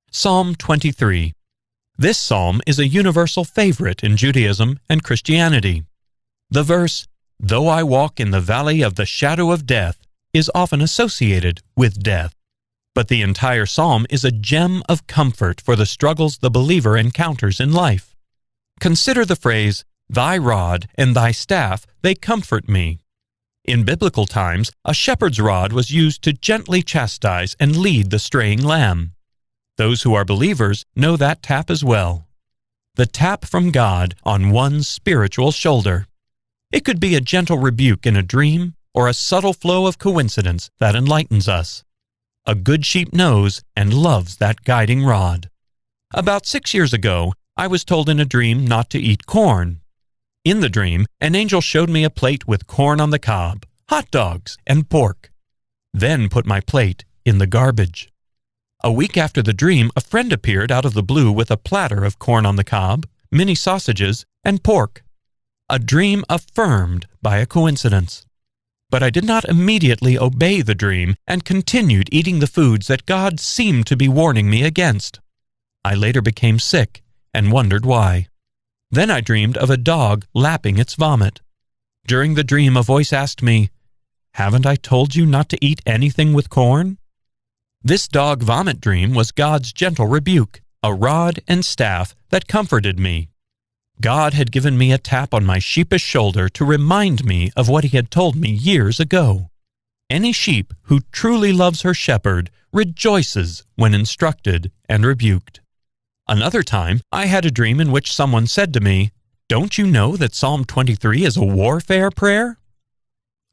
Psalm 23. This psalm is a universal favorite in Judaism and Christianity. The verse, "Though I walk in the valley of the shadow of death," is often associated with death. But the entire psalm is a gem of comfort for the struggles the believer encounters in life. Consider the phrase, "Thy rod and thy staff, they comfort me." In biblical times, a shepherd's rod was used to gently chastise and lead the straying lamb. Those who are believers know that tap as well. The tap from God on one's spiritual shoulder. It could be a gentle rebuke in a dream or a subtle flow of coincidence that enlightens us. A good sheep knows and loves that guiding rod. About 6 years ago, I was told in a dream not to eat corn. In the dream, an angel showed me a plate with corn on the cob, hot dogs, and pork. Then put my plate in the garbage. A week after the dream, a friend appeared out of the blue with a platter of corn on the cob, mini sausages, and pork. A dream affirmed by a coincidence. But I did not immediately obey the dream and continued eating the foods that God seemed to be warning me against. I later became sick and wondered why. Then I dreamed of a dog lapping its vomit. During the dream, a voice asked me, "Haven't I told you not to eat anything with corn?" This dog vomit dream was God's gentle rebuke, a rod and staff that comforted me. God had given me a tap on my sheepish shoulder to remind me of what He had told me years ago. Any sheep who truly loves her shepherd rejoices when instructed and rebuked. Another time, I had a dream in which someone said to me, "Don't you know that Psalm 23 is a warfare prayer?"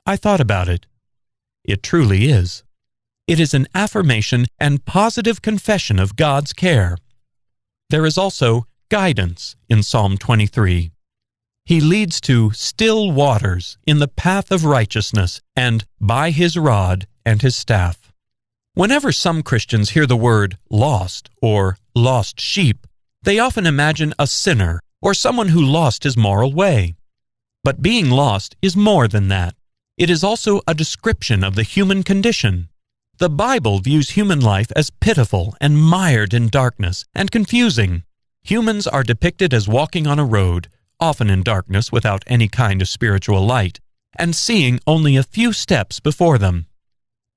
I thought about it. It truly is. It is an affirmation and positive confession of God's care. There is also guidance in Psalm 23. He leads to still waters in the path of righteousness and by His rod and His staff. Whenever some Christians hear the word lost or lost sheep, they often imagine a sinner or someone who lost his moral way. But being lost is more than that. It is also a description of the human condition. The Bible views human life as pitiful and mired in darkness and confusing. Humans are depicted as walking on a road, often in darkness without any kind of spiritual light, and seeing only a few steps before them.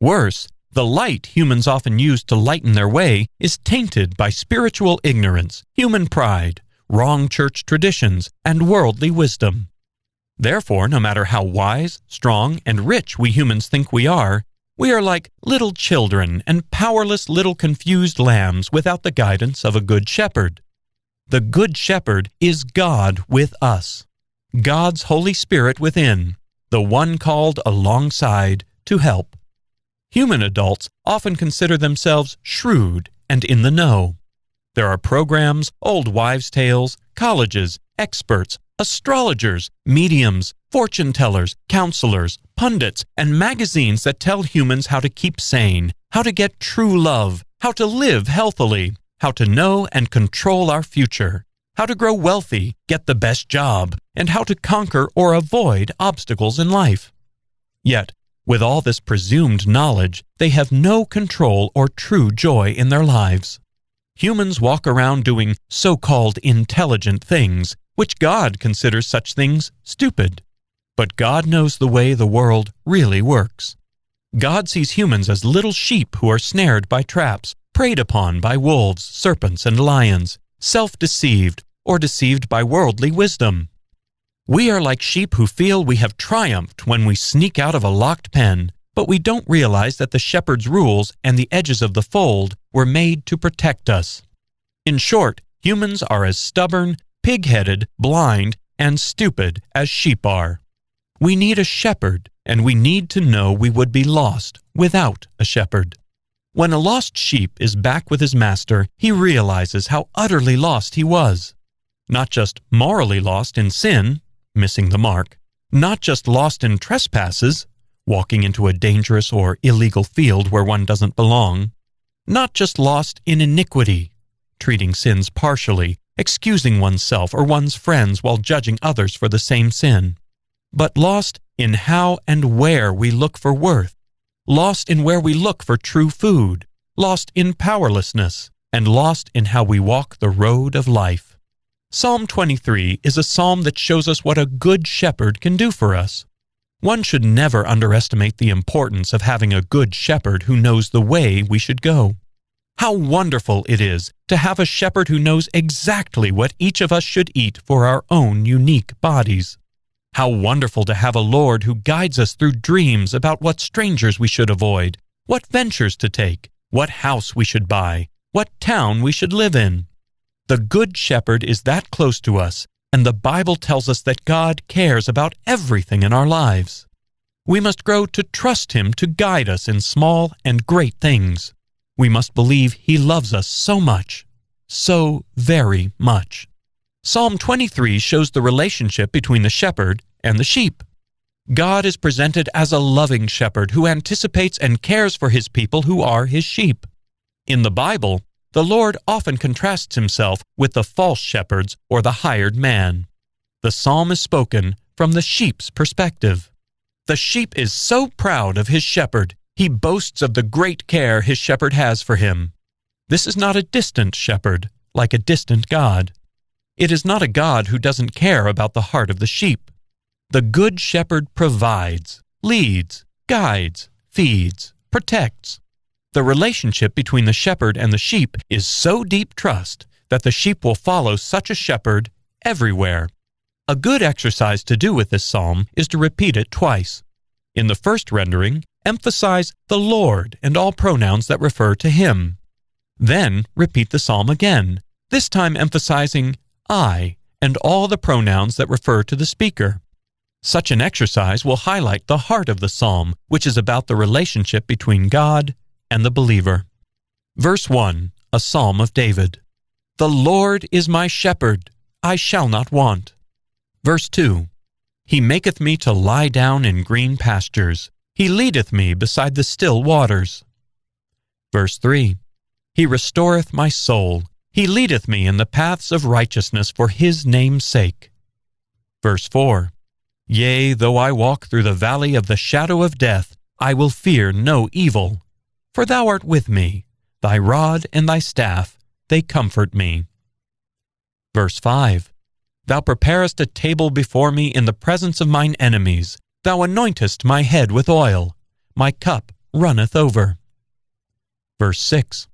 Worse, the light humans often use to lighten their way is tainted by spiritual ignorance, human pride, wrong church traditions, and worldly wisdom. Therefore, no matter how wise, strong, and rich we humans think we are like little children and powerless little confused lambs without the guidance of a good shepherd. The Good Shepherd is God with us, God's Holy Spirit within, the one called alongside to help. Human adults often consider themselves shrewd and in the know. There are programs, old wives' tales, colleges, experts, astrologers, mediums, fortune tellers, counselors, pundits, and magazines that tell humans how to keep sane, how to get true love, how to live healthily, how to know and control our future, how to grow wealthy, get the best job, and how to conquer or avoid obstacles in life. Yet, with all this presumed knowledge, they have no control or true joy in their lives. Humans walk around doing so-called intelligent things, which God considers such things stupid. But God knows the way the world really works. God sees humans as little sheep who are snared by traps, preyed upon by wolves, serpents, and lions, self-deceived, or deceived by worldly wisdom. We are like sheep who feel we have triumphed when we sneak out of a locked pen, but we don't realize that the shepherd's rules and the edges of the fold were made to protect us. In short, humans are as stubborn, pig-headed, blind, and stupid as sheep are. We need a shepherd, and we need to know we would be lost without a shepherd. When a lost sheep is back with his master, he realizes how utterly lost he was. Not just morally lost in sin, missing the mark, not just lost in trespasses, walking into a dangerous or illegal field where one doesn't belong, not just lost in iniquity, treating sins partially, excusing oneself or one's friends while judging others for the same sin, but lost in how and where we look for worth, lost in where we look for true food, lost in powerlessness, and lost in how we walk the road of life. Psalm 23 is a psalm that shows us what a good shepherd can do for us. One should never underestimate the importance of having a good shepherd who knows the way we should go. How wonderful it is to have a shepherd who knows exactly what each of us should eat for our own unique bodies. How wonderful to have a Lord who guides us through dreams about what strangers we should avoid, what ventures to take, what house we should buy, what town we should live in. The Good Shepherd is that close to us, and the Bible tells us that God cares about everything in our lives. We must grow to trust Him to guide us in small and great things. We must believe He loves us so much, so very much. Psalm 23 shows the relationship between the shepherd and the sheep. God is presented as a loving shepherd who anticipates and cares for His people who are His sheep. In the Bible, the Lord often contrasts Himself with the false shepherds or the hired man. The psalm is spoken from the sheep's perspective. The sheep is so proud of his shepherd, he boasts of the great care his shepherd has for him. This is not a distant shepherd, like a distant God. It is not a God who doesn't care about the heart of the sheep. The Good Shepherd provides, leads, guides, feeds, protects. The relationship between the shepherd and the sheep is so deep trust that the sheep will follow such a shepherd everywhere. A good exercise to do with this psalm is to repeat it twice. In the first rendering, emphasize the Lord and all pronouns that refer to Him. Then repeat the psalm again, this time emphasizing I and all the pronouns that refer to the speaker. Such an exercise will highlight the heart of the psalm, which is about the relationship between God and the believer. Verse 1, a psalm of David. The Lord is my shepherd, I shall not want. Verse 2, He maketh me to lie down in green pastures. He leadeth me beside the still waters. Verse 3, He restoreth my soul. He leadeth me in the paths of righteousness for His name's sake. Verse 4, Yea, though I walk through the valley of the shadow of death, I will fear no evil. For Thou art with me. Thy rod and Thy staff, they comfort me. Verse 5, Thou preparest a table before me in the presence of mine enemies. Thou anointest my head with oil. My cup runneth over. Verse 6,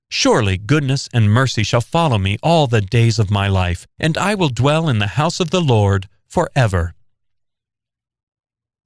Surely goodness and mercy shall follow me all the days of my life, and I will dwell in the house of the Lord forever.